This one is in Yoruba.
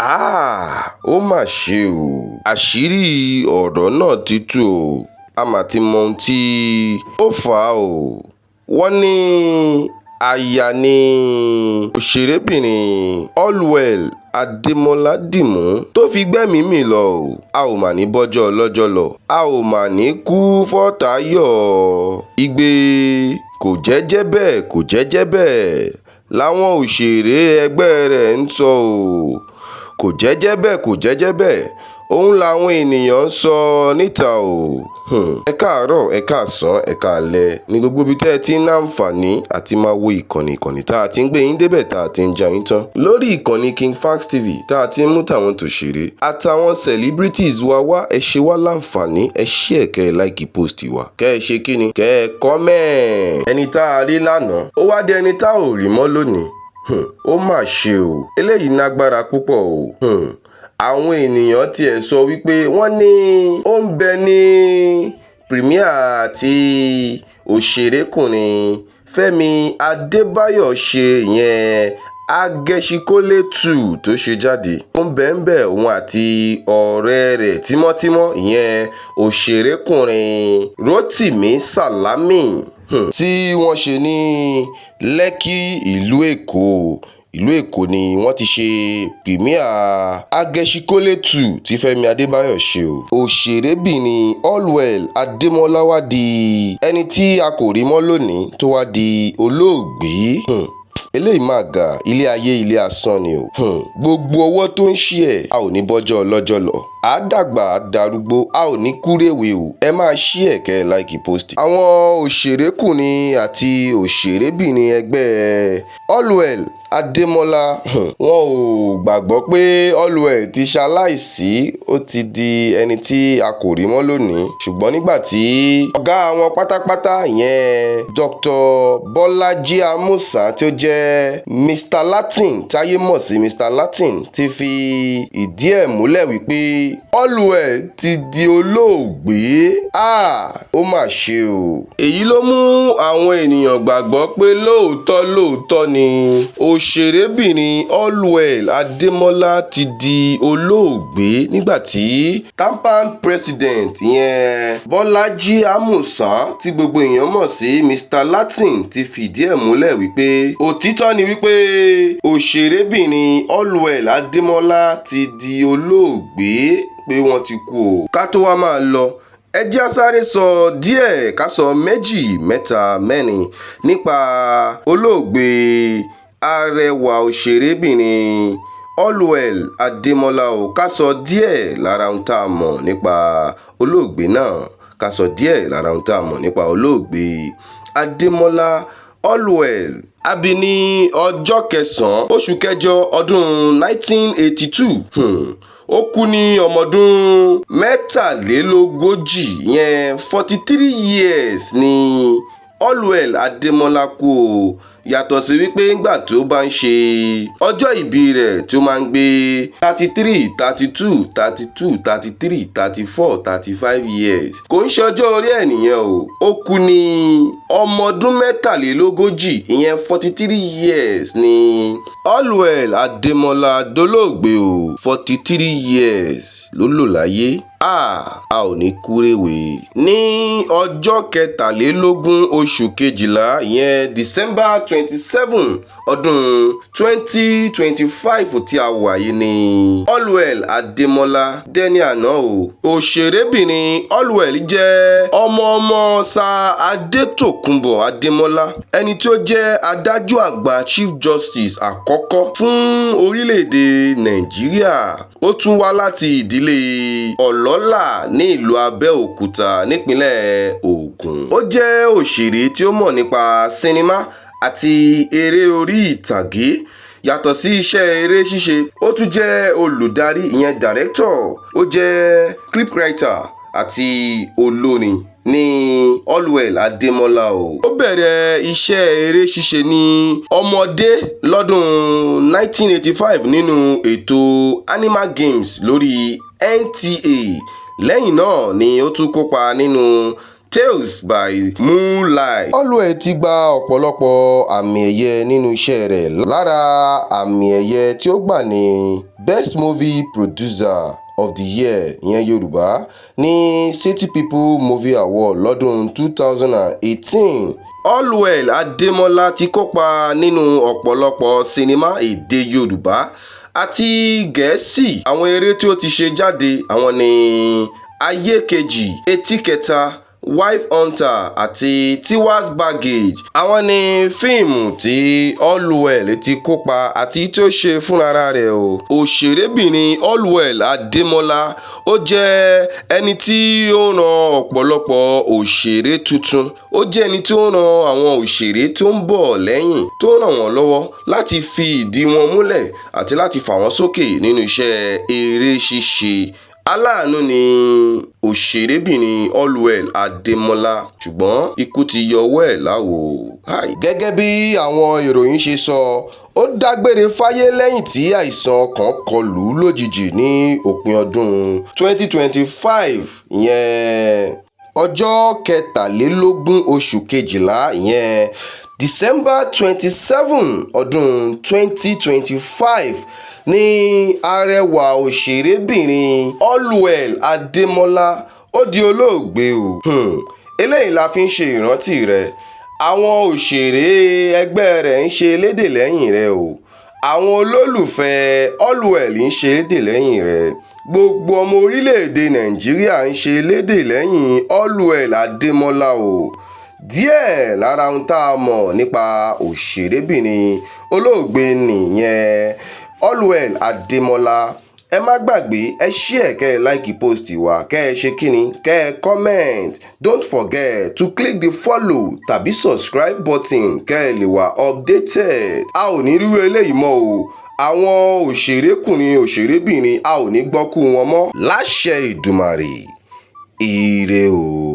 Ó mà ṣe o. Àṣírí ọ̀rọ̀ náà ti tú o. A mà ti mọ ohun tí ó fà á o. Wọ́n ní aya ní òṣèrébìnrin Allwell Ademola dìmú tó fi gbẹ́mìí mì lọ o. A ò mà ní bọ́jọ́ ọlọ́jọ́ lọ. A ò mà ní kú fọ́tàyọ̀. Igbe kò jẹ́jẹ́ bẹ́ẹ̀ kò jẹ́jẹ́ bẹ́ẹ̀ làwọn òṣèré ẹgbẹ́ rẹ̀ ń sọ o. Kò jẹ́jẹ́ bẹ́ẹ̀ kò jẹ́jẹ́ bẹ́ẹ̀ òun làwọn ènìyàn ń sọ níta o. Ẹ káàárọ̀ ẹ káàsán ẹ káalẹ́ ní gbogbo ibi tẹ́ ẹ ti ń láǹfààní àti máa wo ìkànnì tá a ti ń gbé yín débẹ̀ tá a ti ń já yín tán. Lórí ìkànnì King Fax TV tá a ti ń mú tàwọn tòṣèré àtàwọn celebrities wa wá, ẹ ṣe wá láǹfààní, ẹ share kẹ́ ẹ like post wa. Kẹ́ ẹ ṣe kíni? Kẹ́ ẹ comment. Ẹni tá a rí lánàá ó wá di ẹni tá ò rí mọ́ lónìí. Ó mà ṣe o. Eléyìí nágbára púpọ̀ o. Àwọn ènìyàn tiẹ̀ sọ wípé wọ́n ní ó ń bẹ ní premier tí òṣèrékùnrin Fẹ́mi Adébáyọ̀ ṣe ìyẹn Agẹṣinkólé 2 tó ṣe jáde. Ó ń bẹ òun àti ọ̀rẹ́ rẹ̀ tímọ́tímọ́ ìyẹn òṣèrékùnrin Rótìmí Sàlámì tí wọ́n ṣe ní Lẹ́kì ìlú Èkó ni wọ́n ti ṣe premier Agẹṣinkólé 2 tí Fẹ́mi Adébáyọ̀ ṣe o. Òṣèrébìnrin Allwell Ademola wá di ẹni tí a kò rí mọ́ lónìí tó wá di olóògbé. Eléyìí máa ga ilé ayé ilé asán ni o. Gbogbo ọwọ́ tó ń ṣí ẹ̀ a ò ní bọ́jọ́ ọlọ́jọ́ lọ. A dàgbà a darúgbó a ò ní kúrèwé o. Ẹ máa ṣí ẹ̀ kẹ́ ẹ like post. Àwọn òṣèrékùnrin àti òṣèrébìnrin ẹgbẹ́ Allwell Ademola wọn ò gbàgbọ́ pé Allwell ti ṣaláìsí, ó ti di ẹni tí a kò rí mọ́ lónìí. Ṣùgbọ́n nígbà tí ọ̀gá wọn pátápátá ìyẹn Dr. Bọ́lájí Amusan tí ó jẹ́ Mr. Latin táyé mọ̀ sí Mr. Latin ti fi ìdí ẹ̀ múlẹ̀ wípé Allwell ti di olóògbé. Ó mà ṣe o. Èyí ló mú àwọn ènìyàn gbàgbọ́ pé lóòótọ́ ni òṣèrébìnrin Allwell Ademola ti di olóògbé nígbà tí campaign president ìyẹn Bọ́lájí Amusan tí gbogbo èèyàn mọ̀ sí Mr. Latin ti fìdí ẹ̀ múlẹ̀ wípé òtítọ́ ni wípé òṣèrébìnrin Allwell Ademola ti di olóògbé, pé wọ́n ti kú o. Ká tó wá máa lọ, ẹ jẹ́ á sáré sọ díẹ̀, ká sọ méjì mẹ́ta mẹ́rin nípa olóògbé arẹwà òṣèrébìnrin Allwell Ademola o. Ká sọ díẹ̀ lára ohun tá a mọ̀ nípa olóògbé náà. Ká sọ díẹ̀ lára ohun tá a mọ̀ nípa olóògbé Ademola Allwell. A bí ní ọjọ́ 9 oṣù kẹjọ ọdún 1982. Ó kú ní ọmọdún 43, ìyẹn 43 years ni Allwell Ademola kú o. Yàtọ̀ sí wípé nígbà tó bá ń ṣe ọjọ́ ìbí rẹ̀ tí ó máa ń gbé 33, 32, 32, 33, 34, 35 years. Kò ń ṣe ọjọ́ orí ẹ̀ nìyẹn o. Ó kú ní ọmọdún 43, ìyẹn 43 years ni Allwell Ademola dolóògbé o. 43 years ló lò láyé. A ò ní kúrèwé. Ní ọjọ́ 23 oṣù kejìlá ìyẹn December 27 ọdún 2025 tí a wà yìí ni Allwell Ademola dẹ́ni àná o. Òṣèrébìnrin Allwell jẹ́ ọmọ Sir Adétòkunbọ̀ Ademola, ẹni tí ó jẹ́ adájọ́ àgbà Chief Justice àkọ́kọ́ fún orílẹ̀-èdè Nàìjíríà. Ó tún wá láti ìdílé ọlọ́lá ní ìlú Abẹ́òkúta nípínlẹ̀ Ògùn. Ó jẹ́ òṣèré tí ó mọ̀ nípa sinimá àti eré orí ìtàgé. Yàtọ̀ sí iṣẹ́ eré ṣíṣe, ó tún jẹ́ olùdarí ìyẹn director. Ó jẹ́ scriptwriter àti olórin ní Allwell Ademola o. Ó bẹ̀rẹ̀ iṣẹ́ eré ṣíṣe ní ọmọdé lọ́dún 1985 nínú ètò Animal Games lórí NTA. Lẹ́yìn náà ni ó tún kópa nínú Tales by Moonlight. Allwell ti gba ọ̀pọ̀lọpọ̀ àmì ẹ̀yẹ nínú iṣẹ́ rẹ̀. Lára àmì ẹ̀yẹ tí ó gbà ní Best Movie Producer of the Year ìyẹn Yorùbá ní City People Movie Award lọ́dún 2018. Allwell Ademola ti kópa nínú ọ̀pọ̀lọpọ̀ sinimá èdè Yorùbá àti Gẹ̀ẹ́sì. Àwọn eré tí ó ti ṣe jáde àwọn ni Ayé Kejì, Etí Kẹta, Wife Hunter àti Tiwa's Baggage. Àwọn ni fíìmù tí Allwell ti kópa àti tí ó ṣe fúnra rẹ̀ o. Òṣèrébìnrin Allwell Ademola ó jẹ́ ẹni tí ó ran ọ̀pọ̀lọpọ̀ òṣèré tuntun. Ó jẹ́ ẹni tí ó ran àwọn òṣèré tó ń bọ̀ lẹ́yìn tó ràn wọ́n lọ́wọ́ láti fi ìdí wọn múlẹ̀ àti láti fà wọ́n sókè nínú iṣẹ́ eré ṣíṣe. Aláàánú ni òṣèrébìnrin Allwell Ademola ṣùgbọ́n ikú ti yọ ọwọ́ ẹ̀ láwo. Gẹ́gẹ́ bí àwọn ìròyìn ṣe sọ, ó dágbére fáyé lẹ́yìn tí àìsàn ọkàn kọlù ú lójijì ní òpin ọdún 2025 ìyẹn ọjọ́ 23 oṣù kejìlá ìyẹn December 27 ọdún 2025 ní arẹwà òṣèrébìnrin Allwell Ademola ó di olóògbé o. Eléyìí la fi ń ṣe ìrántí rẹ̀. Àwọn òṣèré ẹgbẹ́ rẹ̀ ń ṣe elédè lẹ́yìn rẹ̀ o. Àwọn olólùfẹ́ Allwell ń ṣe elédè lẹ́yìn rẹ̀. Gbogbo ọmọ orílẹ̀-èdè Nàìjíríà ń ṣe elédè lẹ́yìn Allwell Ademola o. Díẹ̀ lára ohun tá a mọ̀ nípa òṣèrébìnrin olóògbé nìyẹn Allwell Ademola. Ẹ má gbàgbé ẹ share kẹ́ ẹ like post wa, kẹ́ ẹ ṣe kíni, kẹ́ ẹ comment. Don't forget to click the follow tàbí subscribe button kẹ́ ẹ lè wà updated. A ò ní rírú eléyìí mọ́ o. Àwọn òṣèrékùnrin òṣèrébìnrin a ò ní gbọ́kú wọn mọ́ láṣẹ Ìdùmarè. Ire o.